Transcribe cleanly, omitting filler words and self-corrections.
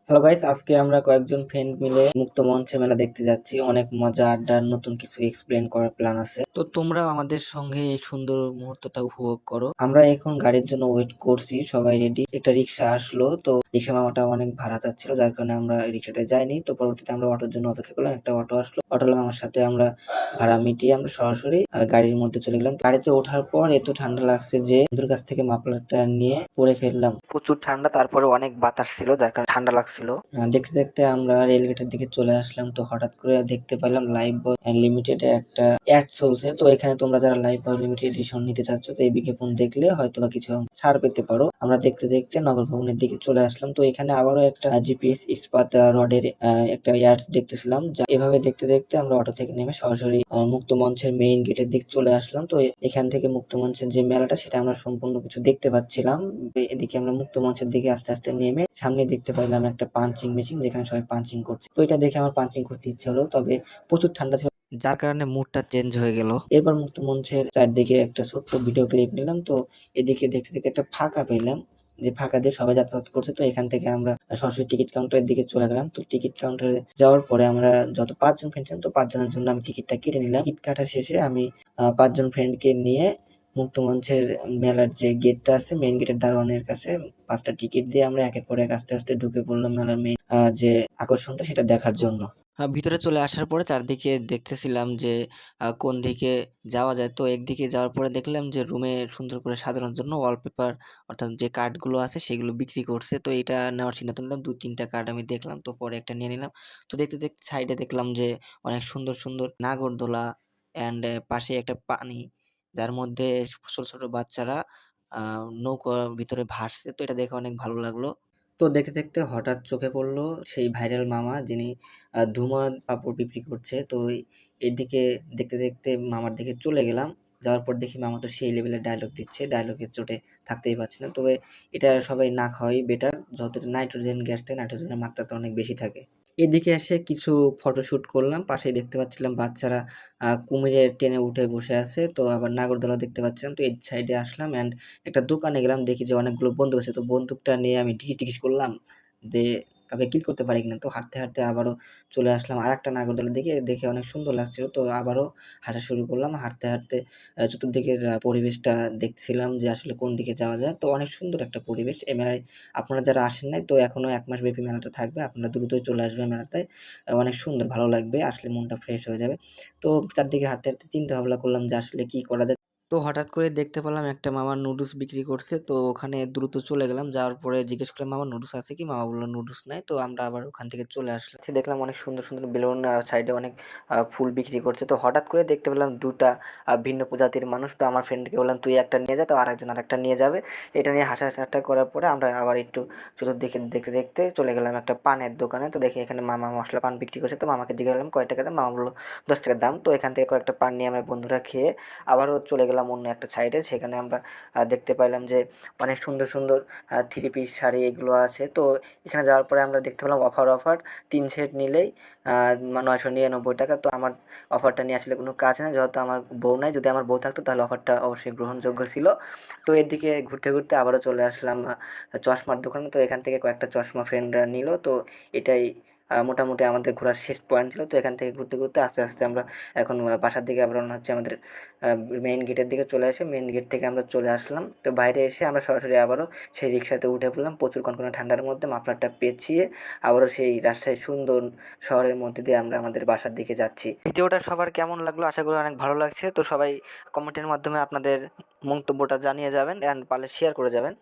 Hello guys, আজকে আমরা কয়েকজন ফ্রেন্ড মিলে মুক্ত মঞ্চে মেলা দেখতে যাচ্ছি। অনেক মজা, আড্ডা, নতুন কিছু এক্সপ্লেন করার প্ল্যান আছে। তো তোমরা আমাদের সঙ্গে এই সুন্দর মুহূর্তটা উপভোগ করো। আমরা এখন গাড়ির জন্য ওয়েট করছি, সবাই রেডি। একটা রিক্সা আসলো, তো রিক্সা মামাটা অনেক ভাড়া চাচ্ছিল, যার কারণে আমরা রিক্সাটায় যাইনি। তো পরবর্তীতে আমরা অটোর জন্য অপেক্ষা করলাম। একটা অটো আসলো, অটো মামার সাথে আমরা ভাড়া মিটিয়ে আমরা সরাসরি গাড়ির মধ্যে চলে গেলাম। গাড়িতে ওঠার পর এত ঠান্ডা লাগছে যে বন্ধুর কাছ থেকে মাফলারটা নিয়ে পরে ফেললাম। প্রচুর ঠান্ডা, তারপরে অনেক বাতাস ছিল, যার কারণে ঠান্ডা লাগছিল। দেখতে দেখতে আমরা রেলগেটের দিকে চলে আসলাম। তো হঠাৎ করে দেখতে পেলাম লাইফ বয় লিমিটেড একটা অ্যাড চলছে। তো এখানে তোমরা যারা লাইফ বয় লিমিটেড এডিশন নিতে চাচ্ছ, তো এই বিজ্ঞাপন দেখলে হয়তো বা কিছু ছাড় পেতে পারো। আমরা দেখতে দেখতে নগর ভবনের দিকে চলে আসলাম। তো এখানে আবারও একটা জিপিএস ইস্পাত রডের একটা অ্যাড দেখতেছিলাম। যা এভাবে দেখতে দেখতে আমরা অটো থেকে নেমে সরাসরি মুক্ত মঞ্চের মেইন গেটের দিকে চলে আসলাম। তো এখান থেকে মুক্ত মঞ্চের যে মেলাটা, সেটা আমরা সম্পূর্ণ কিছু দেখতে পাচ্ছিলাম। এদিকে আমরা মুক্ত মঞ্চের দিকে আস্তে আস্তে নেমে সামনে দেখতে পাইলাম একটা পাঞ্চিং মেশিন, যেখানে সবাই পাঞ্চিং করছে। তো এটা দেখে আমার পাঞ্চিং করতে ইচ্ছে হলো, তবে প্রচুর ঠান্ডা ছিল, যার কারণে মুডটা চেঞ্জ হয়ে গেল। এরপর মুক্ত মঞ্চের চারদিকে একটা ছোট্ট ভিডিও ক্লিপ নিলাম। তো এদিকে দেখতে দেখতে একটা ফাঁকা পেলাম, যে ফাঁকা দিয়ে সবাই যাতায়াত করছে। তো এখান থেকে আমরা সরাসরি টিকিট কাউন্টারের দিকে চলে গেলাম। তো টিকিট কাউন্টারে যাওয়ার পরে আমরা যত 5 জন ফ্রেন্ড ছিলাম, তো 5 জনের জন্য আমি টিকিটটা কেটে নিলাম। টিকিট কাটার শেষে আমি 5 জন ফ্রেন্ডকে নিয়ে মুক্ত মঞ্চের মেলার যে গেটটা আছে, মেইন গেটের দারোয়ানের কাছে 5টা টিকিট দিয়ে আমরা একের পর এক আস্তে আস্তে ঢুকে পড়লাম মেলার মেইন যে আকর্ষণটা, সেটা দেখার জন্য। ভিতরে চলে আসার পরে চারদিকে দেখতেছিলাম যে কোন দিকে যাওয়া যায়। তো একদিকে যাওয়ার পরে দেখলাম যে রুমে সুন্দর করে সাজানোর জন্য ওয়ালপেপার, অর্থাৎ যে কার্ডগুলো আছে সেগুলো বিক্রি করছে। তো এটা নেওয়ার সিদ্ধান্ত নিলাম। 2-3টা কার্ড আমি দেখলাম, তো পরে একটা নিয়ে নিলাম। তো দেখতে দেখতে সাইডে দেখলাম যে অনেক সুন্দর সুন্দর নাগরদোলা অ্যান্ড পাশে একটা পানি, যার মধ্যে ছোট ছোট বাচ্চারা নৌকার ভিতরে ভাসছে। তো এটা দেখে অনেক ভালো লাগলো। তো দেখতে দেখতে হঠাৎ চোখে পড়লো সেই ভাইরাল মামা, যিনি ধুমার পাপড় বিক্রি করছে। তো এদিকে দেখতে দেখতে মামার দিকে চলে গেলাম। যাওয়ার পর দেখি মামা তো সেই লেভেলের ডায়লগ দিচ্ছে, ডায়লগের চোটে থাকতেই পারছি না। তবে এটা সবাই না খাওয়াই বেটার, যত নাইট্রোজেন গ্যাস থাকে, নাইট্রোজেনের মাত্রা তো অনেক বেশি থাকে। এদিকে এসে কিছু ফটোশুট করলাম। পাশেই দেখতে পাচ্ছিলাম বাচ্চারা কুমিরের টেনে উঠে বসে আছে। তো আবার নাগরদোলা দেখতে পাচ্ছিলাম। তো এই সাইডে আসলাম অ্যান্ড একটা দোকানে গেলাম, দেখি যে অনেকগুলো বন্দুক আছে। তো বন্দুকটা নিয়ে আমি টিকিস করলাম যে কাউকে কিল করতে পারি কিনা। তো হাঁটতে হাঁটতে আবারও চলে আসলাম আরেকটা নাগরদোলার দিকে, দেখে অনেক সুন্দর লাগছিল। তো আবারও হাঁটা শুরু করলাম। হাঁটতে হাঁটতে চতুর্দিকের পরিবেশটা দেখছিলাম যে আসলে কোন দিকে যাওয়া যায়। তো অনেক সুন্দর একটা পরিবেশ এই মেলায়। আপনারা যারা আসেন নাই, তো এখনো 1 মাস ব্যাপী মেলাটা থাকবে। আপনারা দ্রুতই চলে আসবেন মেলাতে। অনেক সুন্দর, ভালো লাগবে, আসলে মনটা ফ্রেশ হয়ে যাবে। তো চারদিকে হাঁটতে হাঁটতে চিন্তা ভাবনা করলাম যে আসলে কি করা যায়। তো হঠাৎ করে দেখতে পেলাম একটা মামা নুডলস বিক্রি করছে। তো ওখানে দ্রুত চলে গেলাম। যাওয়ার পরে জিজ্ঞেস করলাম, মামা নুডলস আছে কি? মামা বলল নুডলস নাই। তো আমরা আবার ওখান থেকে চলে আসলাম। দেখলাম অনেক সুন্দর সুন্দর বেলুন, সাইডে অনেক ফুল বিক্রি করছে। তো হঠাৎ করে দেখতে পেলাম 2টা ভিন্ন প্রজাতির মানুষ। তো আমার ফ্রেন্ডকে বললাম, তুই একটা নিয়ে যা, তো আরেকজন আরেকটা নিয়ে যাবে। এটা নিয়ে হাসাহাসি করার পরে আমরা আবার একটু চতুর্দিকে দেখতে দেখতে চলে গেলাম একটা পানের দোকানে। তো দেখি এখানে মামা মশলা পান বিক্রি করছে। তো মামাকে জিজ্ঞেস করলাম কয় টাকা দাম? মামা বললো 10 টাকা দাম। তো এখান থেকে কয়েকটা পান নিয়ে আমরা বন্ধুরা খেয়ে আবারও চলে গেলাম অন্য একটা সাইডে। সেখানে আমরা দেখতে পাইলাম যে অনেক সুন্দর সুন্দর 3 পিস শাড়ি এগুলো আছে। তো এখানে যাওয়ার পরে আমরা দেখতে পেলাম অফার 3 সেট নিলেই 999 টাকা। তো আমার অফারটা নিয়ে আসলে কোনো কাজ না, যেহেতু আমার বউ নাই। যদি আমার বউ থাকতো তাহলে অফারটা অবশ্যই গ্রহণযোগ্য ছিল। তো এর দিকে ঘুরতে ঘুরতে আবারও চলে আসলাম চশমার দোকানে। তো এখান থেকে কয়েকটা চশমা ফ্রেন্ডরা নিল। তো এটাই মোটামুটি আমাদের ঘোরার শেষ পয়েন্ট ছিল। তো এখান থেকে ঘুরতে ঘুরতে আস্তে আস্তে আমরা এখন বাসার দিকে আবার রওনা হচ্ছে। আমাদের মেইন গেটের দিকে চলে আসে, মেইন গেট থেকে আমরা চলে আসলাম। তো বাইরে এসে আমরা সরাসরি আবারও সেই রিক্সাতে উঠে পড়লাম প্রচুর কনকনে ঠান্ডার মধ্যে, মাফলারটা পেঁচিয়ে আবারও সেই রাজশাহীর সুন্দর শহরের মধ্যে দিয়ে আমরা আমাদের বাসার দিকে যাচ্ছি। ভিডিওটা সবার কেমন লাগলো? আশা করি অনেক ভালো লাগছে। তো সবাই কমেন্টের মাধ্যমে আপনাদের মন্তব্যটা জানিয়ে যাবেন অ্যান্ড পারলে শেয়ার করে যাবেন।